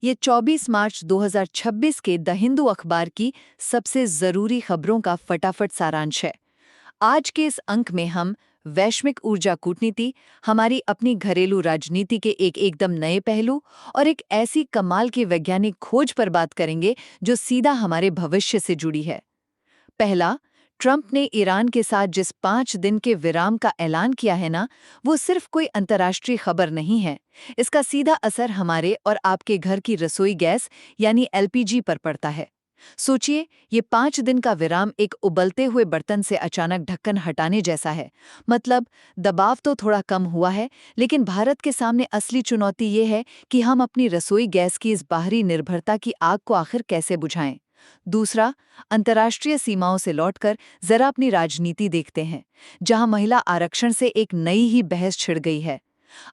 ये 24 मार्च 2026 के द हिंदू अखबार की सबसे जरूरी खबरों का फटाफट सारांश है। आज के इस अंक में हम वैश्विक ऊर्जा कूटनीति, हमारी अपनी घरेलू राजनीति के एक एकदम नए पहलू और एक ऐसी कमाल की वैज्ञानिक खोज पर बात करेंगे जो सीधा हमारे भविष्य से जुड़ी है। पहला, ट्रंप ने ईरान के साथ जिस 5 दिन के विराम का ऐलान किया है ना, वो सिर्फ कोई अंतर्राष्ट्रीय खबर नहीं है। इसका सीधा असर हमारे और आपके घर की रसोई गैस यानी एलपीजी पर पड़ता है। सोचिए, ये 5 दिन का विराम एक उबलते हुए बर्तन से अचानक ढक्कन हटाने जैसा है। मतलब दबाव तो थोड़ा कम हुआ है, लेकिन भारत के सामने असली चुनौती ये है कि हम अपनी रसोई गैस की इस बाहरी निर्भरता की आग को आखिर कैसे बुझाएं। दूसरा, अंतर्राष्ट्रीय सीमाओं से लौटकर जरा अपनी राजनीति देखते हैं, जहां महिला आरक्षण से एक नई ही बहस छिड़ गई है।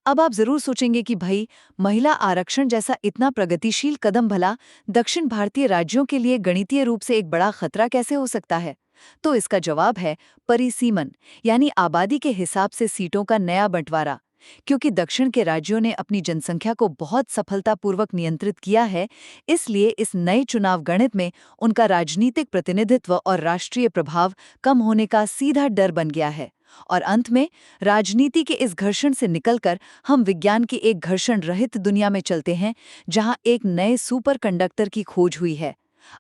अब आप जरूर सोचेंगे कि भाई, महिला आरक्षण जैसा इतना प्रगतिशील कदम भला दक्षिण भारतीय राज्यों के लिए गणितीय रूप से एक बड़ा खतरा कैसे हो सकता है? तो इसका जवाब है परिसीमन, यानी आबादी के हिसाब से सीटों का नया बंटवारा। क्योंकि दक्षिण के राज्यों ने अपनी जनसंख्या को बहुत सफलतापूर्वक नियंत्रित किया है, इसलिए इस नए चुनाव गणित में उनका राजनीतिक प्रतिनिधित्व और राष्ट्रीय प्रभाव कम होने का सीधा डर बन गया है। और अंत में, राजनीति के इस घर्षण से निकलकर हम विज्ञान की एक घर्षण रहित दुनिया में चलते हैं, जहां एक नए सुपर कंडक्टर की खोज हुई है।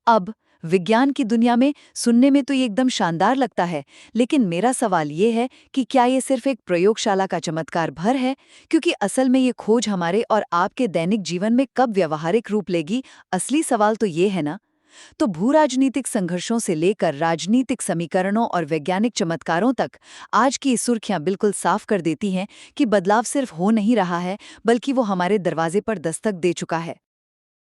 अब विज्ञान की दुनिया में सुनने में तो ये एकदम शानदार लगता है, लेकिन मेरा सवाल ये है कि क्या ये सिर्फ एक प्रयोगशाला का चमत्कार भर है? क्योंकि असल में ये खोज हमारे और आपके दैनिक जीवन में कब व्यावहारिक रूप लेगी, असली सवाल तो ये है ना। तो भूराजनीतिक संघर्षों से लेकर राजनीतिक समीकरणों और वैज्ञानिक चमत्कारों तक आज की सुर्खियां बिल्कुल साफ कर देती हैं कि बदलाव सिर्फ हो नहीं रहा है, बल्कि वो हमारे दरवाजे पर दस्तक दे चुका है।